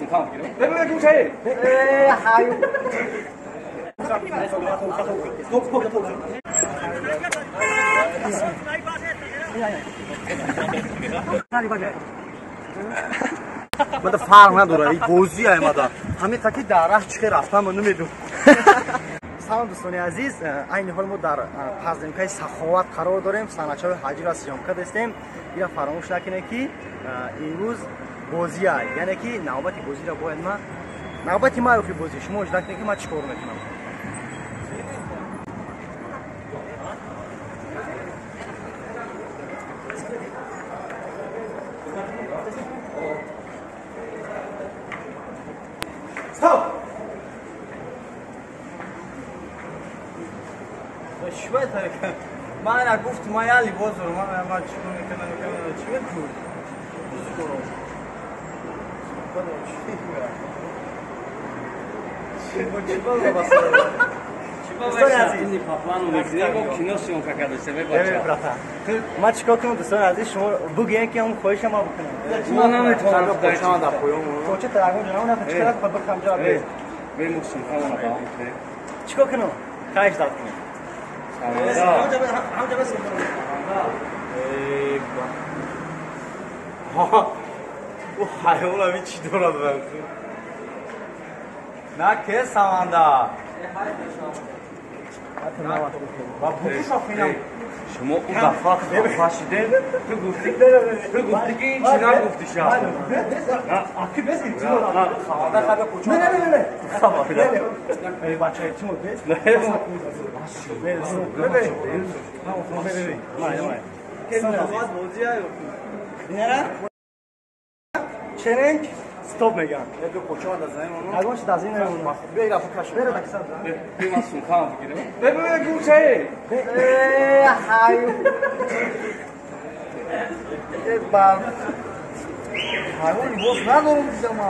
بیمارستون کام بگیرم ببین گوشه هایو من فرق نداره این بازی آمده همین تاکی در راه چه رفتم من نمیدونم سلام دوستان عزیز این حال ما در پزدمکای سخاوت قرار داریم سانچای حاجی را سیامکا داشتیم یا فراموش نکنید که امروز بازی است یعنی که نوبت بازی را باید ما نوبت ما رو بازی شما اجرا کنید که ما چیکار میکنم شوي ترى ما انا قفت ما يالي بوزر ما تشوفوني كذا شو تقول ما چیکار کنم دوستان عزیز شما بگین که اون خواهش ما بکنم ما نمیتونم در شما در پایون تو چه تراگم جناب نه چیکار کنم بخوام جواب بده بریم مستون خواهم چیکار کنم خواهش داد کنم هم بس او حیوان همی چی دارد نه که سامانده شما اون دفعه فاشیده تو گفتی که این چی نگفتی شما اکی بزید سامانده خواه کچا نه سامانده بچه های چیمون چرنگ ستوب میگم یه کوچه دازایم اونو اگه چه دازین اونو بیا رفت کاش بره دکسا بیا ما سونخام بگیرم ببین گوشه هایو بار هایو لیباس ندارم دیدم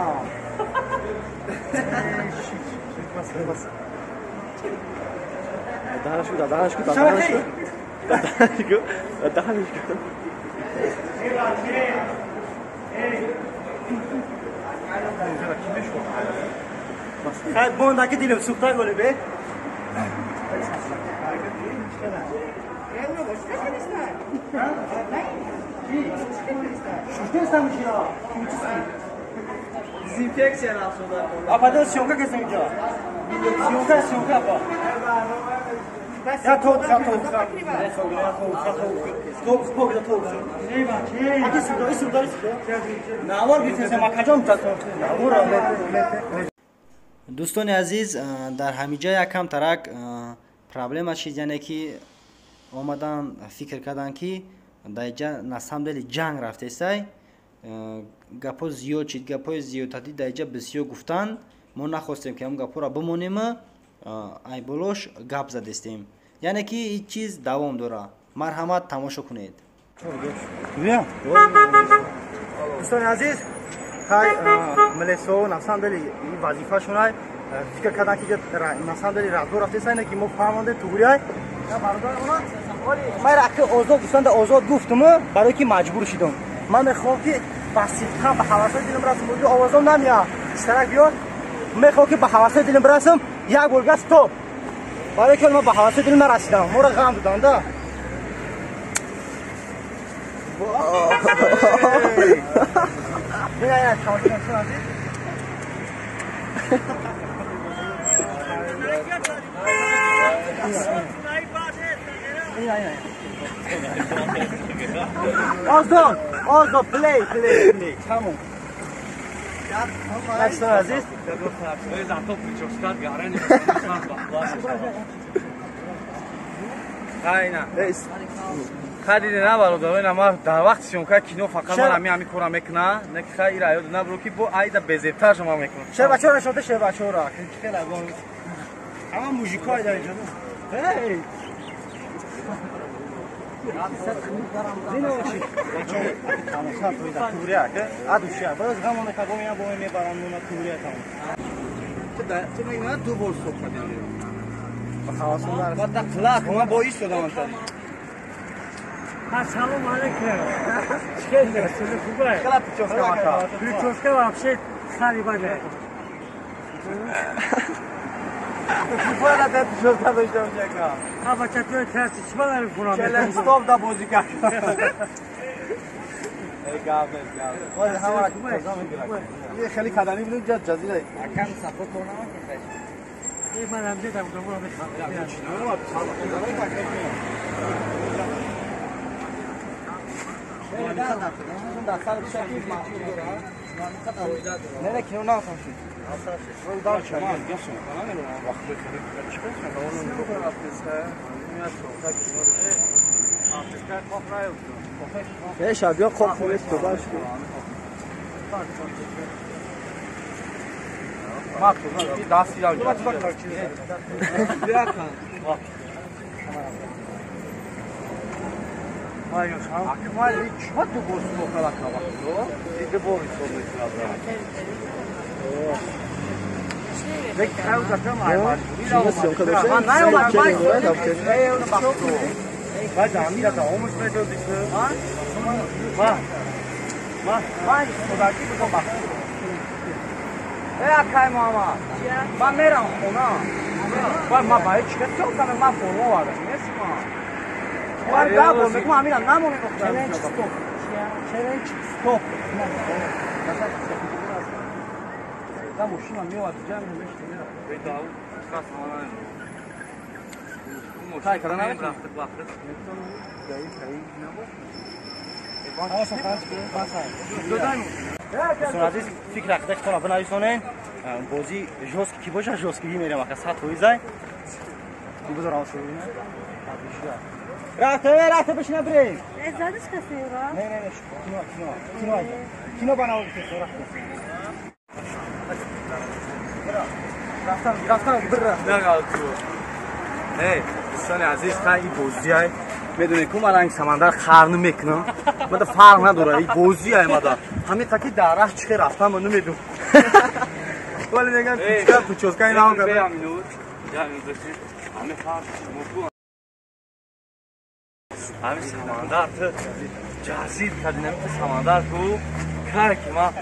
بس دهنش کو خیلی بونده که دیلم سوختای گلی به شوشته استم میشی را دیزینفکسیون افسوده اپا دو سیونکا کسی اینجا سیونکا با یا توب دوستان عزیز در همینجا یکم ترک پرابلم چیز یعنی که آمدن فکر کردن که در اینجا نسامدل جنگ رفته است گپو زیاد چید گپو زیادی در اینجا بسیار گفتن ما نخواستیم که هم گپو را بمونیم ای بلوش گپ زدستیم یعنی که این چیز دوام داره مرحمت تماشا کنید دوستان عزیز خیلی ملیسو نسامدلی وظیفه شونه فکر کردن که نسامدلی رادو رفته سینه که ما فهمانده توری های من رکه آزاد دوستان آزاد گفتم برای که مجبور شدم من میخوام که بسیطا به حواسه دلم برسم موجود آوازم نمیاد اشتراک بیاد میخوام که به حواسه دلم برسم یک بلگه ستوب برای که من به حواسه دلم نرسیدم ما را غم دادن ده نه تماشا کنید عزیز آزاد پلی تموم دوستان عزیز خیلی نه برادر ما در وقت سیونکا کینو فقط من همین کارا میکنه نه که خیلی رایاد نه برو که با ایدا بزرگتر شما میکنه چه بچه‌ها نشاته چه بچه‌ها را خیلی لگون اما موزیکای در اینجا هی زینوشی بچه‌ها تماشا توی در توریا که ادوشیا باز غمون که گویا با میبرن اون توریا تمام تو میگم دو بار صحبت کردیم بخواستم در بعد اخلاق ما با این شدم انتاری Assalamu alaikum. Чекайте, все خوبе. Кала прическа мака. Прическа вообще خری بده فوتبال ده شوتا داشتم چکا خب چطور کسی چی بداری کنم کلا استاپ دا بازی کرد ای گابل ولی همه کجا میگیره یه خیلی کدانی بود جزیره کم سپورت کنم این من هم دیدم که برو نه که اونا خامشی رو دار شد یه شبیه خوب خوبیست تو باش ما تو دستی دارم Akmal hiç hadi borsun o kadar kabaklı. Bir de borsun o kadar. Ve kav zaten var. Nasıl o kadar şey? Ne olur bay? Ey onu bak. Hadi amira da omuz ve döndüsü. Ha? Va. Va. Bay o da ki bu bak. Ey akay mama. Ben meram ona. Bak ma bay çıkıyor kana ma forma var. Neyse ma. Var da bu mekum amira namı ne nokta? Challenge stop. Challenge stop. Da maşina miała widziałem myślę. Wydał. Kasmana. Kay kadar ne bıraktık baktık. Aziz fikr hakkında kitap bana isonun. Bozi joski ki boşa joski bir maka sat hoyzay. Bu kadar alışıyor. Rahat beşine bre. Ezadış kasıyor. Ne kino bana oldu sonra. Raftan birra. Ne kaldı? Hey, sen aziz kay bozi ay. بدون که من رنگ سمندر خارن میکنم من فرق نداره این بازی ای مادا همین تا که در راه چه رفتم من نمیدونم ولی میگن چیکار تو چوسکای نام کرد همه فرق موضوع همین سمندر تو جزیر کردیم سمندر تو کار که ما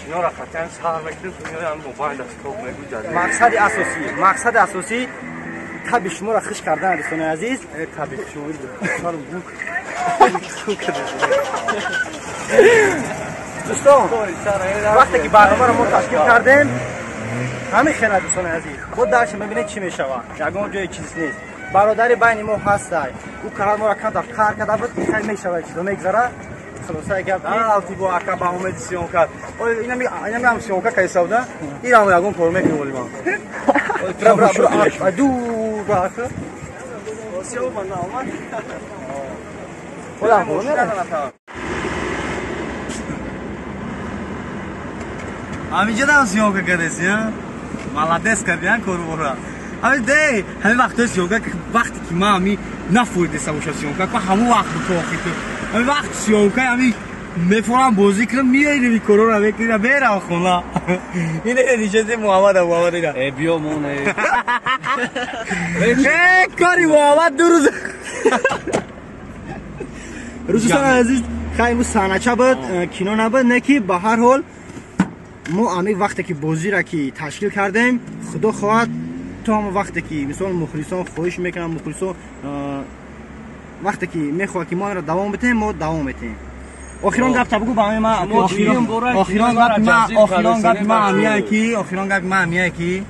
کنار خطن سر میکنیم تو هم موبایل دستگاه میگو مقصد اساسی تبی شما را خش کردن دوستان عزیز تبی شما دوستان وقتی که برنامه را ما تشکیل کردیم همین خیلی دوستان عزیز خود درش ببینید چی میشه یگان جای چیز نیست برادری بین ما هست او کار ما را کار کرده بود خیلی میشه چیزا میگذره خلاصه گپ آلتی با اکا با اومد سیون کرد اینا هم سیون کرد کیسا بوده این هم یگان کار میکنه ولی ما دور باشه سیون بنا اومد خودم میرم همینجا دارم سیون کردیسی مالادس کردیان کارو برا همین دی همین وقتا سیون کرد وقتی که ما همی نفوریده سوشا سیون کرد همون وقت بکوخی تو همین وقت سیون کرد همی میفورم بازی کنم میایی روی کارو را بکنم بیرم خونه اینه نیشتی محمد اینا ای بیا مونه ای کاری محمد دو روز دوستان عزیز خیلی سانچه بود کینو نبود نکی به هر حال ما امی وقتی که بازی را که تشکیل کردیم خدا خواهد تا هم وقتی که مثلا مخلصان خواهش میکنم مخلصان وقتی که میخواد که ما را دوام بتیم ما دوام بتیم آخران گفت بگو با ما آخران گفت ما همیه کی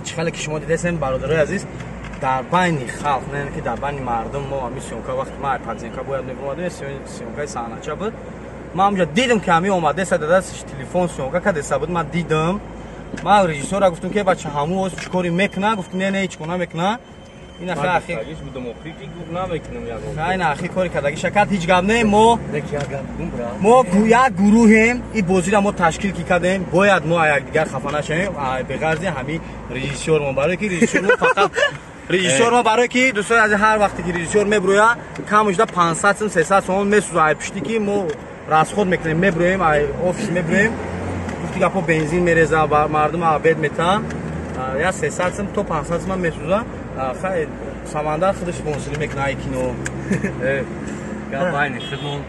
چخاله که شما دیدین برادرای عزیز در بین خلق نه که در بین مردم ما همی سیونکا وقتی ما پادزینکا باید میگم سیونکای سانچه بود ما همونجا دیدم که همی اومده صد دستش تلفن سیونکا که دسته بود من دیدم ما رژیسور را گفتم که بچه همون چیکاری میکنه گفت نه هیچ کاری نمیکنه این اخی بودم آخری گفت نمیکنم یگان نه اخی کاری کردگی شکل هیچ گپ نه ما یک گروهیم این بازی را ما تشکیل کردیم باید ما یکدیگر خفه نشیم به غرض همین رژیسور ما برای که رژیسور ما فقط رژیسور ما برای که دوستان از هر وقتی که رژیسور میبروه کمش ده 500 سوم 300 سوم میسوزه پشتی که ما راست خود میکنیم میبرویم آفیس میبرویم گفتی گپا بنزین میریزه مردم عبید میتن یا 300 سوم تو 500 سوم میسوزه خیلی سمندر خودش بونسلی میکنه کینو یا باین خدمون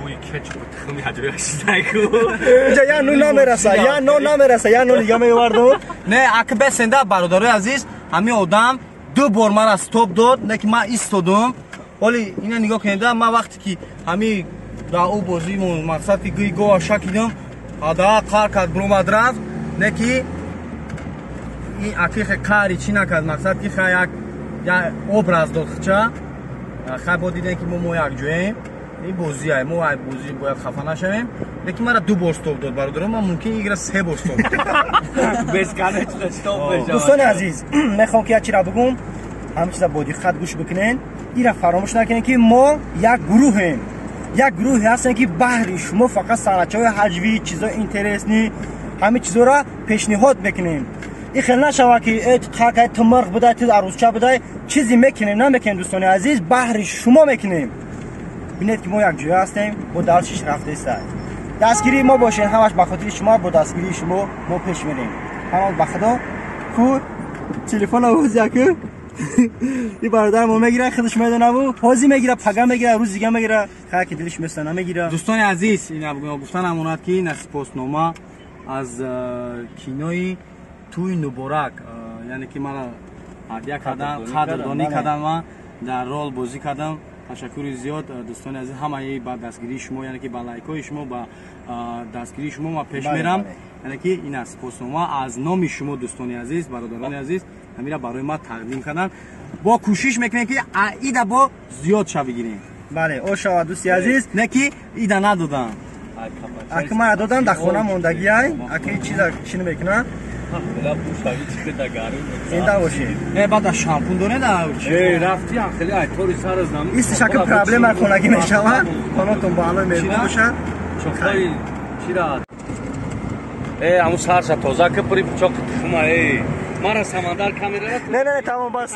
کوی کچ بود خمی هجویش نکو اینجا یا نون نمیرسه یا نون نمیرسه یا نون دیگه میوردم. نه اگه بسنده برادرای عزیز همین آدم 2 بار مرا استاپ داد نه که من ایستادم ولی اینا نگاه کنید من وقتی که همین در او بازی مقصد که گوی گوه شکیدم ادا کار کرد برومد رفت نه که این اکیخ کاری چی نکرد مقصد که خیلی یک obraz داد خچه خیلی با دیدن که ما یک جویم این بازی های ما بازی باید خفه نشویم لیکن مرا 2 بار استاپ داد برادرم من ممکن ایگره 3 بار استاپ بسکنه چطور استاپ بشه دوستان عزیز میخوام که چی را بگم همه چیزا با دقت گوش بکنین اینا فراموش نکنین که ما یک گروهیم یک گروه هستن که بهر شما فقط صنعت‌های حجوی چیزا اینترست نی همه چیزا را پیشنهاد میکنیم این خیلی نشوه که ات تمرغ بده تو عروسچه بده چیزی میکنیم نمیکنیم دوستان عزیز بهر شما میکنیم ببینید که ما یک جای هستیم با درسش رفته است دستگیری ما باشین همش به خاطر شما با دستگیری شما ما پیش میریم همون به خدا کو تلفن آوازی که این برادر ما میگیره خودش میدونه و پازی میگیره پگا میگیره روز دیگه میگیره خیر که دلش میستنه میگیره دوستان عزیز این گفتن امانت که این سپاسنامه از کینوی توی نبورک یعنی که من هدیه کردم قدردانی کردم و در رول بازی کردم تشکر زیاد دوستان عزیز همه با دستگیری شما یعنی که با لایکای شما با دستگیری شما ما پیش میرم یعنی که این سپاسنامه از نام شما دوستان عزیز برادران عزیز همیشه برای ما تقدیم کردن با کوشش میکنیم که ایده با زیاد شو بگیریم بله او شما دوستی عزیز نه که ایده ندادم اگه من دادم در خونه موندگی های اگه این چیزا چی نمیکنه بلا پوشاوی چیه دگاری ایندا باشه نه بعد شامپون دونه در رفتی خیلی ایطوری سر از نمی ایست شکل پرابلم خونگی میشوه خاناتون بالا میرون باشه چوخای چی را همون سر تازه که پری چوک تخمه ما را سمندر کامیرا نه تمام بس